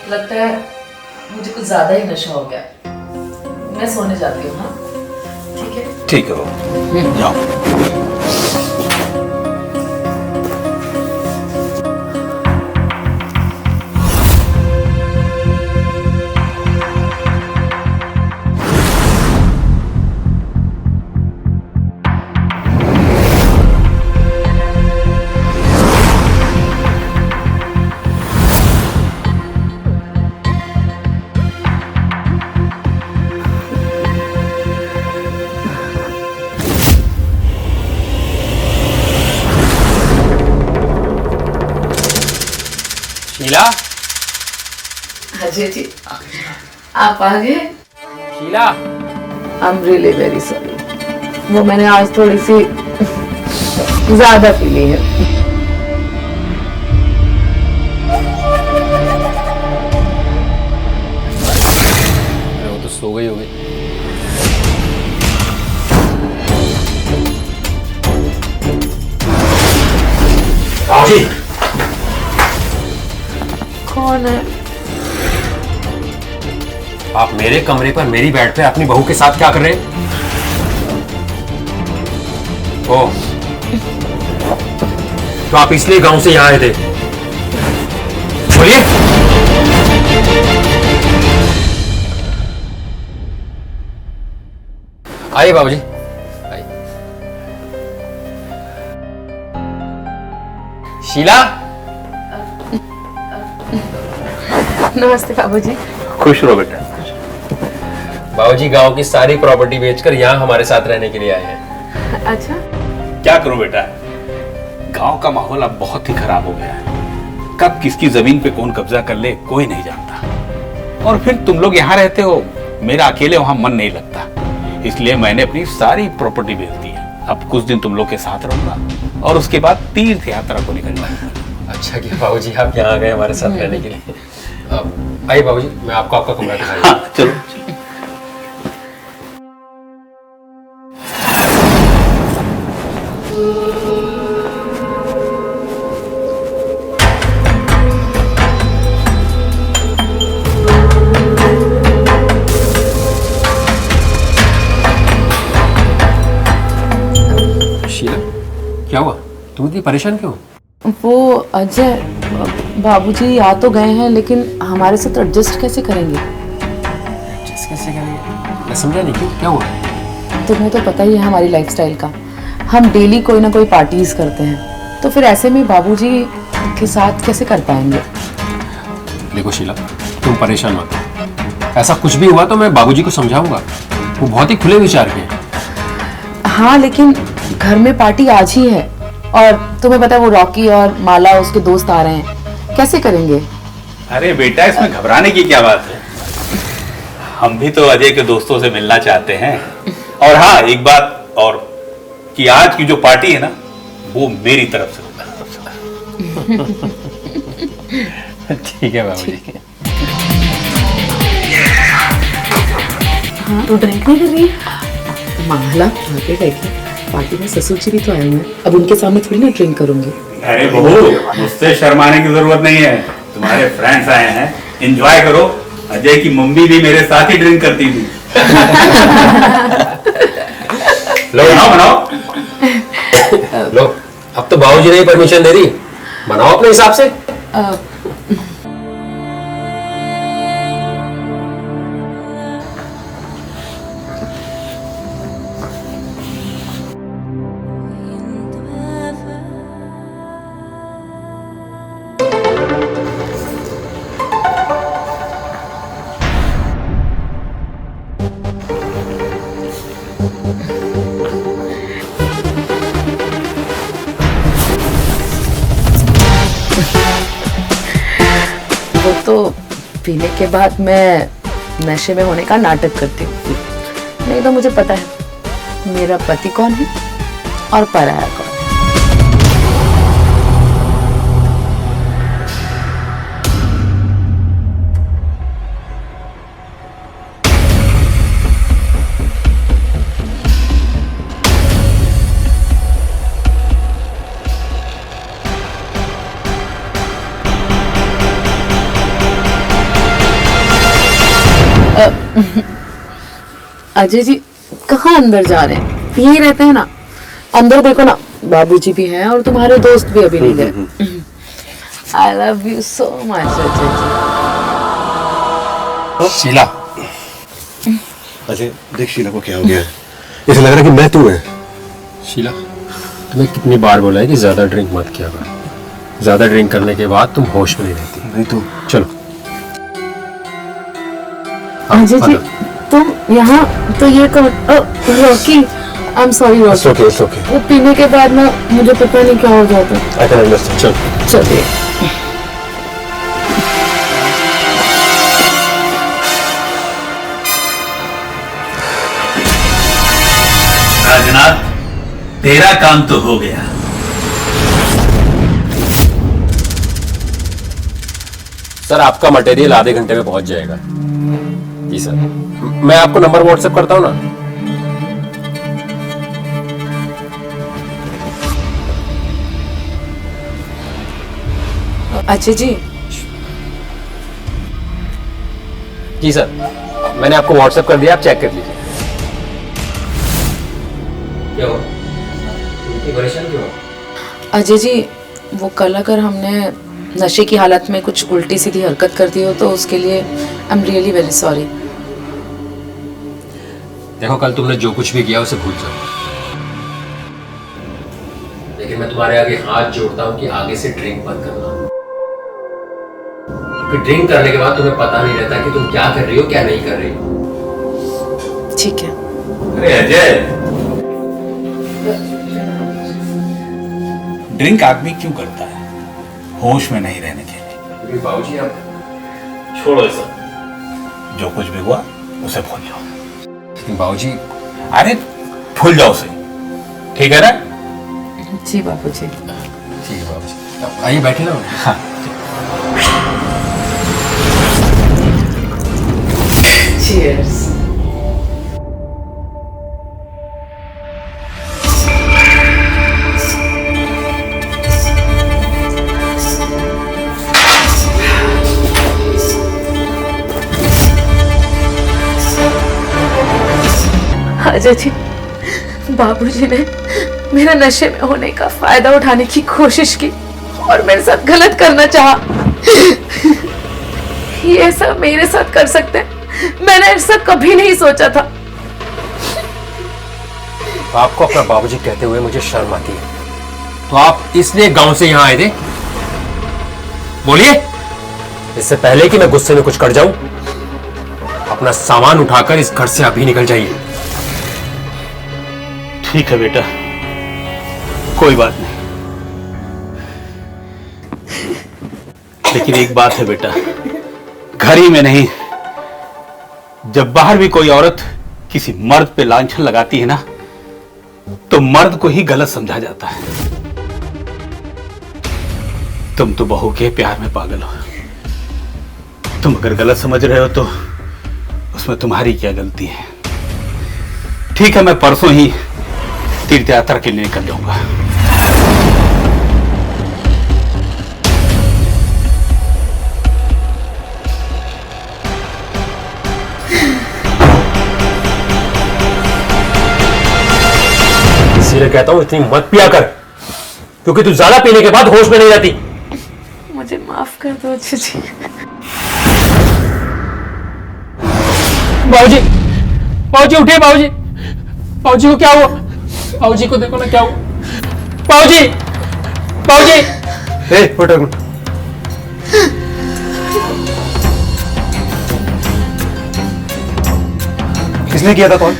लगता है मुझे कुछ ज्यादा ही नशा हो गया। मैं सोने जाती हूँ। हाँ ठीक है। ठीक है जाओ। शीला, अजय जी आप आ गए। Sheela, I am really very sorry. वो मैंने आज थोड़ी सी ज्यादा पी ली है। अरे वो तो सो गई होगी। जी कौन है? आप मेरे कमरे पर मेरी बेड पे अपनी बहू के साथ क्या कर रहे हैं? ओह, तो आप इसलिए गांव से यहाँ आए थे? बोलिए। आइए बाबूजी, आइए। शीला, नमस्ते बाबूजी। खुश रहो बेटा। बाबूजी गांव की सारी प्रॉपर्टी बेचकर यहाँ हमारे साथ रहने के लिए आए हैं। अच्छा क्या करो बेटा, गांव का माहौल अब बहुत ही खराब हो गया है। कब किसकी जमीन पे कौन कब्जा कर ले कोई नहीं जानता। और फिर तुम लोग यहाँ रहते हो, मेरा अकेले वहां मन नहीं लगता, इसलिए मैंने अपनी सारी प्रॉपर्टी बेच दी है। अब कुछ दिन तुम लोग के साथ रहूंगा और उसके बाद तीर्थ यात्रा को निकल जाऊंगा। अच्छा किया बाबूजी, आप यहाँ आ गए हमारे साथ रहने के लिए। आइए बाबूजी, मैं आपको आपका कमरा दिखाऊंगा। हाँ चलो। शीला, क्या हुआ? तुम इतनी परेशान क्यों? वो अजय बाबूजी आ तो गए हैं लेकिन हमारे साथ एडजस्ट कैसे करेंगे? कैसे करेंगे? मैं समझा नहीं, क्यों, क्या हुआ? तुम्हें तो पता ही है हमारी लाइफस्टाइल का। हम डेली कोई ना कोई पार्टीज करते हैं, तो फिर ऐसे में बाबूजी के साथ कैसे कर पाएंगे? देखो शीला, तुम परेशान मत हो। ऐसा कुछ भी हुआ तो मैं बाबूजी को समझाऊंगा। वो बहुत ही खुले विचार के हैं। हाँ लेकिन घर में पार्टी आज ही है और तुम्हें पता है वो रॉकी और माला उसके दोस्त आ रहे हैं, कैसे करेंगे? अरे बेटा, इसमें घबराने की क्या बात है। हम भी तो अजय के दोस्तों से मिलना चाहते हैं। और हाँ, एक बात और कि आज की जो पार्टी है ना, वो मेरी तरफ से होगा। ठीक है बाबूजी। हाँ तो ड्रिंक नहीं कर रही? माला आगे बैठे, पार्टी में ससुर जी भी तो आए हुए हैं, अब उनके सामने थोड़ी ना ड्रिंक करूंगी। अरे बहू, मुझसे शर्माने की जरूरत नहीं है। तुम्हारे फ्रेंड्स आए हैं, एंजॉय करो। अजय की मम्मी भी मेरे साथ ही ड्रिंक करती थी। लो बनाओ बनाओ। लो, अब तो बाबूजी ने परमिशन दे दी, बनाओ अपने हिसाब से। वो तो पीने के बाद मैं नशे में होने का नाटक करती हूँ, नहीं तो मुझे पता है मेरा पति कौन है और पराया कौन है। अजय जी कहाँ अंदर जा रहे हैं? यहीं रहते हैं ना। अंदर देखो ना, बाबूजी भी हैं और तुम्हारे दोस्त भी अभी नहीं गए। I love you so much Ajay ji. Sheela, Ajay देख शीला को क्या हो गया है, ऐसा लग रहा है कि मैं तू है। शीला, तुम्हें कितनी बार बोला है कि ज्यादा ड्रिंक मत किया कर। ज्यादा ड्रिंक करने के बाद तुम होश में नहीं रहती। नहीं तो चलो। अजय जी तुम यहाँ तो ये Rocky, I am sorry Rocky. It's okay. वो पीने के बाद ना मुझे पता नहीं क्या हो जाता। I can understand. चलो। चलिए। राजनाथ, तेरा काम तो हो गया। सर आपका मटेरियल आधे घंटे में पहुंच जाएगा। जी सर, मैं आपको नंबर व्हाट्सएप करता हूँ ना। अजय जी जी सर, मैंने आपको व्हाट्सएप कर दिया, आप चेक कर लीजिए। क्या हो? इतनी परेशान क्यों हो? अजय जी वो कल अगर हमने नशे की हालत में कुछ उल्टी सीधी हरकत कर दी हो तो उसके लिए आई एम रियली वेरी सॉरी। देखो, कल तुमने जो कुछ भी किया उसे भूल जाओ, लेकिन मैं तुम्हारे आगे हाथ जोड़ता हूँ कि आगे से ड्रिंक मत करना। क्योंकि ड्रिंक करने के बाद तुम्हें पता नहीं रहता कि तुम क्या कर रही हो क्या नहीं कर रही हो। ठीक है। अरे अजय, ड्रिंक आदमी क्यों करता है? होश में नहीं रहने के लिए। क्योंकि बाबूजी आप छोड़ो ये सब, जो कुछ भी हुआ उसे भूल जाओ। लेकिन बाबूजी, अरे भूल जाओ उसे, ठीक है ना? जी बाबूजी। ठीक है बाबूजी, अब आइए बैठे ना। हाँ। Cheers. अजय जी, बाबूजी ने मेरे नशे में होने का फायदा उठाने की कोशिश की और मेरे साथ गलत करना चाहा। ये सब मेरे साथ कर सकते हैं, मैंने ऐसा कभी नहीं सोचा था। आपको अपना बाबूजी कहते हुए मुझे शर्म आती है। तो आप इसलिए गांव से यहां आए थे? बोलिए, इससे पहले कि मैं गुस्से में कुछ कर जाऊं, अपना सामान उठाकर इस घर से अभी निकल जाइए। ठीक है बेटा, कोई बात नहीं। लेकिन एक बात है बेटा, घर ही में नहीं, जब बाहर भी कोई औरत किसी मर्द पे लांछन लगाती है ना, तो मर्द को ही गलत समझा जाता है। तुम तो बहू के प्यार में पागल हो। तुम अगर गलत समझ रहे हो तो उसमें तुम्हारी क्या गलती है? ठीक है, मैं परसों ही तीर्थ यात्रा के लिए निकल जाऊंगा। इसीलिए कहता हूं इतनी मत पिया कर, क्योंकि तू ज्यादा पीने के बाद होश में नहीं रहती। मुझे माफ कर दो अजय जी। बाबूजी, बाबूजी उठिए। बाबूजी, बाबूजी को क्या हुआ? बाबूजी को देखो ना क्या हुआ। बाबूजी, बाबूजी। उठ। किसने किया था कॉल?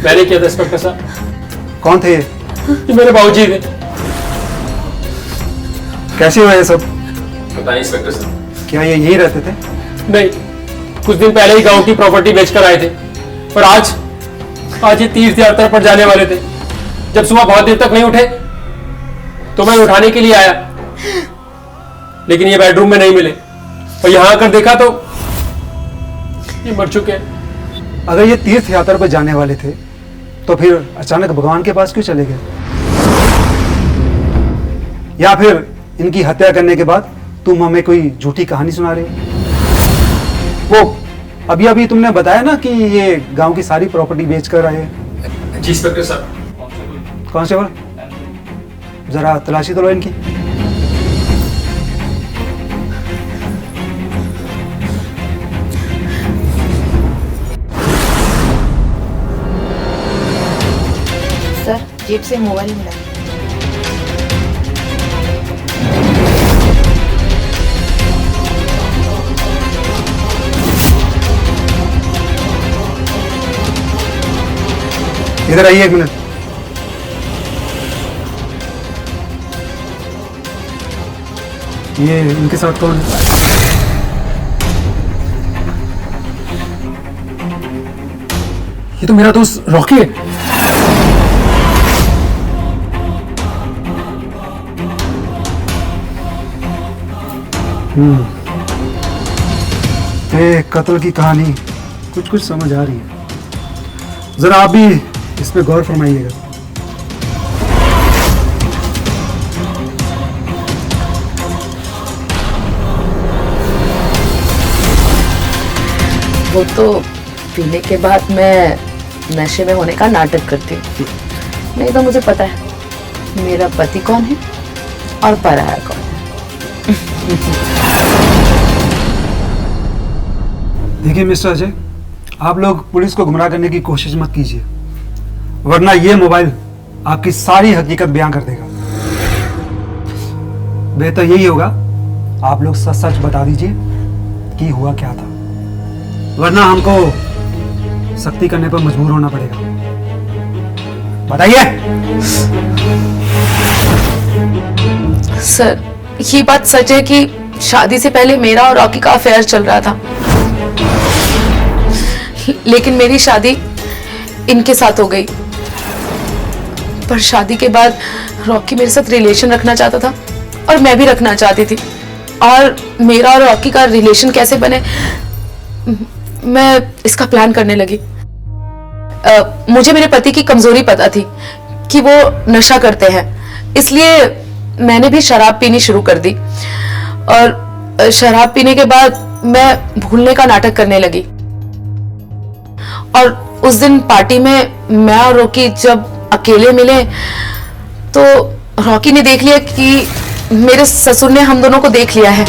मैंने किया था इंस्पेक्टर साहब। कौन थे ये? ये मेरे बाबूजी थे। कैसे हुआ ये सब? पता नहीं इंस्पेक्टर साहब। क्या ये यहीं रहते थे? नहीं, कुछ दिन पहले ही गांव की प्रॉपर्टी बेचकर आए थे, पर आज ये तीर्थ यात्रा पर जाने वाले थे। जब सुबह बहुत देर तक नहीं उठे तो मैं उठाने के लिए आया, लेकिन ये बेडरूम में नहीं मिले और यहां आकर देखा तो ये मर चुके हैं। अगर ये तीर्थ यात्रा पर जाने वाले थे तो फिर अचानक भगवान के पास क्यों चले गए? या फिर इनकी हत्या करने के बाद तुम हमें कोई झूठी कहानी सुना रहे हो? वो अभी अभी तुमने बताया ना कि ये गांव की सारी प्रॉपर्टी बेच कर आए। जी इंस्पेक्टर साहब। कांस्टेबल, जरा तलाशी तो लो इनकी। सर जेब से मोबाइल मिला। इधर आइए 1 मिनट। ये इनके साथ कौन है? ये तो मेरा दोस्त रॉकी है। ये कत्ल की कहानी कुछ कुछ समझ आ रही है। जरा आप भी इस पे गौर फरमाइएगा। वो तो पीने के बाद मैं नशे में होने का नाटक करती हूँ। नहीं तो मुझे पता है मेरा पति कौन है और पराया कौन है। देखिए मिस्टर अजय, आप लोग पुलिस को गुमराह करने की कोशिश मत कीजिए, वरना ये मोबाइल आपकी सारी हकीकत बयां कर देगा। बेहतर यही होगा आप लोग सच सच बता दीजिए कि हुआ क्या था, वरना हमको सख्ती करने पर मजबूर होना पड़ेगा। बताइए। सर ये बात सच है कि शादी से पहले मेरा और रॉकी का अफेयर चल रहा था, लेकिन मेरी शादी इनके साथ हो गई। पर शादी के बाद रॉकी मेरे साथ रिलेशन रखना चाहता था और मैं भी रखना चाहती थी। और मेरा और रॉकी का रिलेशन कैसे बने, मैं इसका प्लान करने लगी। मुझे मेरे पति की कमजोरी पता थी कि वो नशा करते हैं, इसलिए मैंने भी शराब पीनी शुरू कर दी। और शराब पीने के बाद मैं भूलने का नाटक करने लगी। और उस दिन पार्टी में मैं और रॉकी जब अकेले मिले तो रॉकी ने देख लिया कि मेरे ससुर ने हम दोनों को देख लिया है।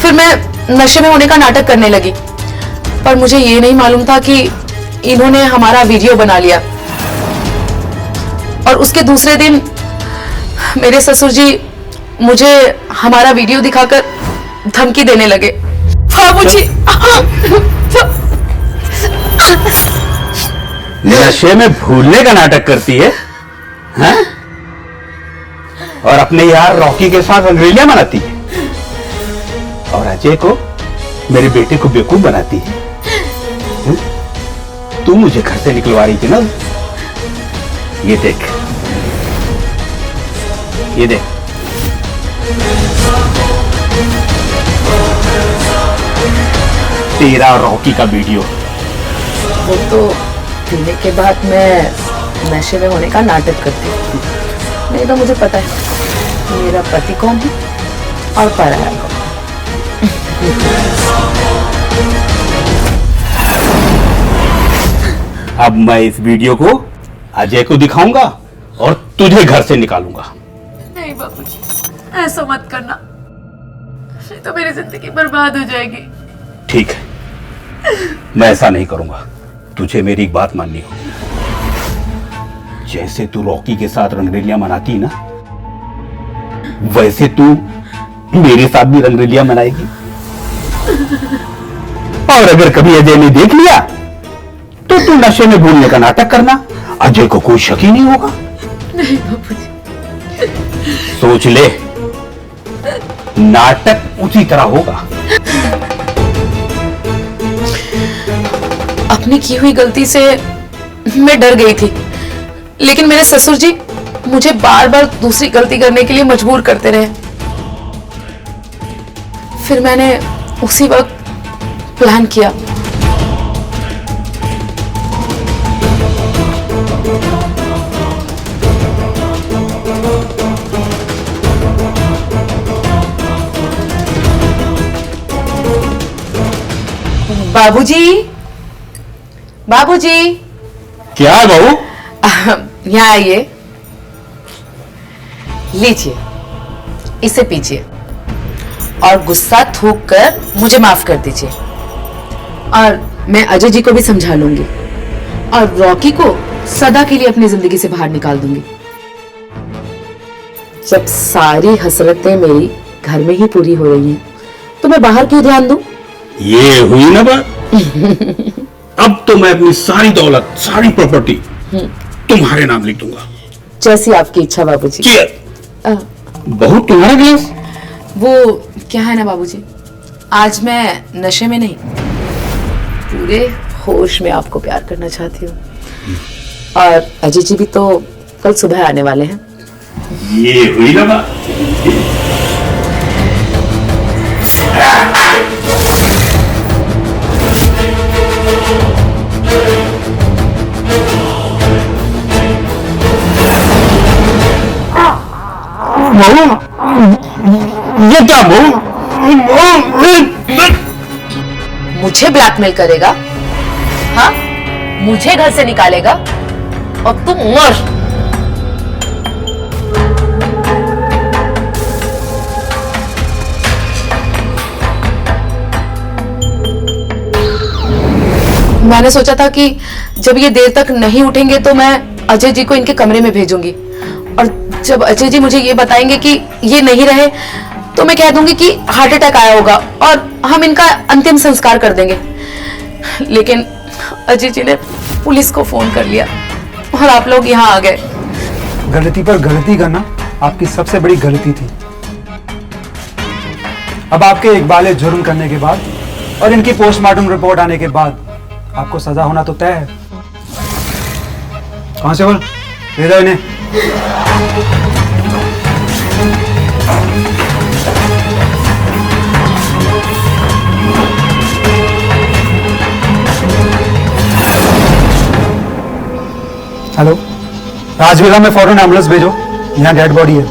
फिर मैं नशे में होने का नाटक करने लगी, पर मुझे ये नहीं मालूम था कि इन्होंने हमारा वीडियो बना लिया। और उसके दूसरे दिन मेरे ससुर जी मुझे हमारा वीडियो दिखाकर धमकी देने लगे। बाबूजी, नशे में भूलने का नाटक करती है, हैं? और अपने यार रॉकी के साथ अंग्रेजियां मनाती है और अजय को, मेरे बेटे को बेवकूफ बनाती है। तू मुझे घर से निकलवा रही थी ना। ये देख, ये देख, तेरा और रॉकी का वीडियो। वो तो पीने के बाद मैं नशे में होने का नाटक करती हूँ। नहीं तो मुझे पता है मेरा पति कौन है और पराया कौन है। अब मैं इस वीडियो को अजय को दिखाऊंगा और तुझे घर से निकालूंगा। नहीं बाबूजी, ऐसा मत करना, नहीं तो मेरी जिंदगी बर्बाद हो जाएगी। ठीक है, मैं ऐसा नहीं करूंगा। तुझे मेरी एक बात माननी हो। जैसे तू रॉकी के साथ रंगरेलियां मनाती ना, वैसे तू मेरे साथ भी रंगरेलियां मनाएगी। और अगर कभी अजय ने देख लिया तो तू नशे में भूलने का नाटक करना, अजय को कोई शक ही नहीं होगा। नहीं बाबूजी, सोच ले, नाटक उसी तरह होगा। अपनी की हुई गलती से मैं डर गई थी, लेकिन मेरे ससुर जी मुझे बार बार दूसरी गलती करने के लिए मजबूर करते रहे। फिर मैंने उसी वक्त प्लान किया। बाबूजी, बाबूजी, क्या है बहू? यहाँ आइए, लीजिए, इसे पीजिए और गुस्सा थूक कर मुझे माफ कर दीजिए। और मैं अजय जी को भी समझा लूंगी और रॉकी को सदा के लिए अपनी जिंदगी से बाहर निकाल दूंगी। जब सारी हसरतें मेरी घर में ही पूरी हो रही हैं, तो मैं बाहर क्यों ध्यान दूं? ये हुई ना बात। अब तो मैं अपनी सारी दौलत, सारी प्रॉपर्टी तुम्हारे नाम लिख दूंगा। जैसी आपकी इच्छा बाबूजी। Cheers। बहू तुम्हारा गिलास? वो क्या है ना बाबूजी, आज मैं नशे में नहीं, पूरे होश में आपको प्यार करना चाहती हूँ। और अजय जी भी तो कल सुबह आने वाले हैं। ये हुई ना बात। ये क्या बहू? मुझे ब्लैकमेल करेगा? हाँ, मुझे घर से निकालेगा और तुम मर। मैंने सोचा था कि जब ये देर तक नहीं उठेंगे तो मैं अजय जी को इनके कमरे में भेजूंगी, और जब अजय जी मुझे ये बताएंगे कि ये नहीं रहे तो मैं कह दूंगी कि हार्ट अटैक आया होगा और हम इनका अंतिम संस्कार कर देंगे। लेकिन अजय जी ने पुलिस को फोन कर लिया और आप लोग यहाँ आ गए। गलती पर गलती करना आपकी सबसे बड़ी गलती थी। अब आपके इकबाल जुर्म करने के बाद और इनकी पोस्टमार्टम रिपोर्ट आने के बाद आपको सजा होना तो तय है। कहां से बोल, ले जाओ इन्हें। हेलो, राजवीरा में फौरन एम्बुलेंस भेजो, यहाँ डेड बॉडी है।